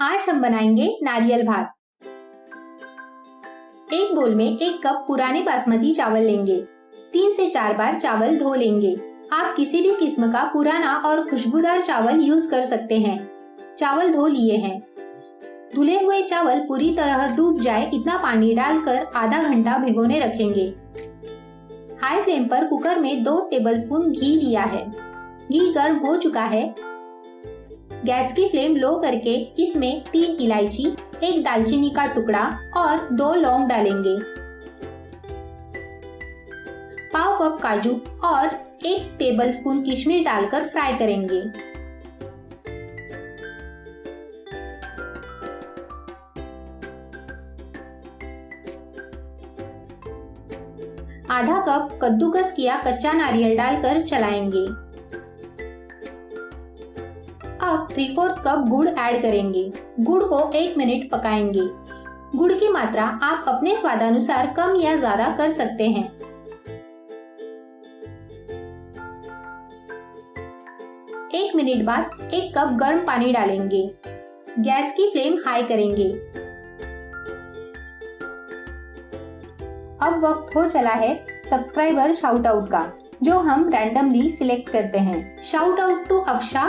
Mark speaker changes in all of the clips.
Speaker 1: आज हम बनाएंगे नारियल भात। एक बोल में 1 कप पुराने बासमती चावल लेंगे। 3 से 4 बार चावल धो लेंगे। आप किसी भी किस्म का पुराना और खुशबूदार चावल यूज कर सकते हैं। चावल धो लिए हैं। धुले हुए चावल पूरी तरह डूब जाए इतना पानी डालकर आधा घंटा भिगोने रखेंगे। हाई फ्लेम पर कुकर में 2 टेबलस्पून घी लिया है। घी गर्म हो चुका है। गैस की फ्लेम लो करके इसमें 3 इलायची, 1 दालचीनी का टुकड़ा और 2 लौंग डालेंगे। पाव कप काजू और 1 टेबलस्पून किशमिश डालकर फ्राई करेंगे। आधा कप कद्दूकस किया कच्चा नारियल डालकर चलाएंगे। अब 3/4 कप गुड़ ऐड करेंगे। गुड़ को 1 मिनट पकाएंगे। गुड़ की मात्रा आप अपने स्वादानुसार कम या ज्यादा कर सकते हैं। एक मिनट बाद 1 कप गर्म पानी डालेंगे। गैस की फ्लेम हाई करेंगे। अब वक्त हो चला है सब्सक्राइबर शाउट आउट का, जो हम रैंडमली सिलेक्ट करते हैं। Shout out to Afsha.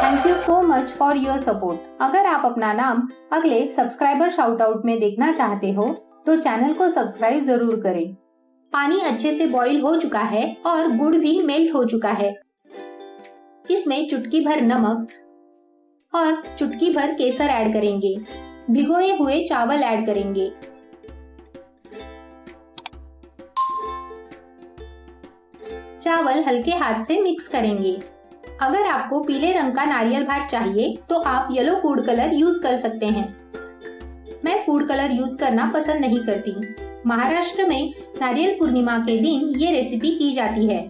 Speaker 1: Thank you so much for your support. अगर आप अपना नाम अगले सब्सक्राइबर शाउट आउट में देखना चाहते हो तो चैनल को सब्सक्राइब जरूर करें। पानी अच्छे से बॉईल हो चुका है और गुड़ भी मेल्ट हो चुका है। इसमें चुटकी भर नमक और चुटकी भर केसर ऐड करेंगे। भिगोए हुए चावल ऐड करेंगे। चावल हल्के हाथ से मिक्स करेंगे। अगर आपको पीले रंग का नारियल भात चाहिए तो आप येलो फूड कलर यूज कर सकते हैं। मैं फूड कलर यूज करना पसंद नहीं करती। महाराष्ट्र में नारियल पूर्णिमा के दिन ये रेसिपी की जाती है।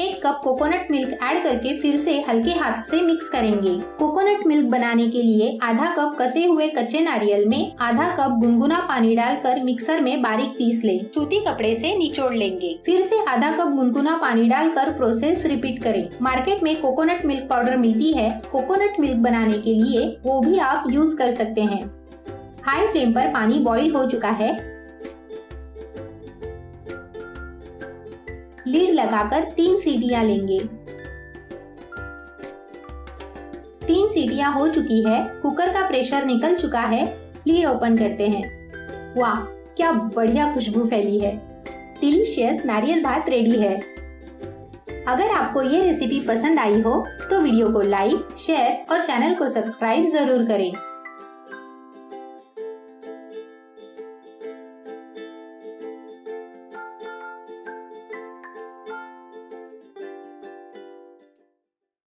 Speaker 1: 1 कप कोकोनट मिल्क ऐड करके फिर से हल्के हाथ से मिक्स करेंगे। कोकोनट मिल्क बनाने के लिए आधा कप कसे हुए कच्चे नारियल में आधा कप गुनगुना पानी डालकर मिक्सर में बारीक पीस लें। सूती कपड़े से निचोड़ लेंगे। फिर से आधा कप गुनगुना पानी डालकर प्रोसेस रिपीट करें। मार्केट में कोकोनट मिल्क पाउडर मिलती है। कोकोनट मिल्क बनाने के लिए वो भी आप यूज कर सकते हैं। हाई फ्लेम पर पानी बॉईल हो चुका है। लीड लगाकर 3 सीटियां लेंगे। 3 सीटियां हो चुकी है। कुकर का प्रेशर निकल चुका है। लीड ओपन करते हैं। वाह, क्या बढ़िया खुशबू फैली है। डिलीशियस नारियल भात रेडी है। अगर आपको ये रेसिपी पसंद आई हो तो वीडियो को लाइक, शेयर और चैनल को सब्सक्राइब जरूर करें।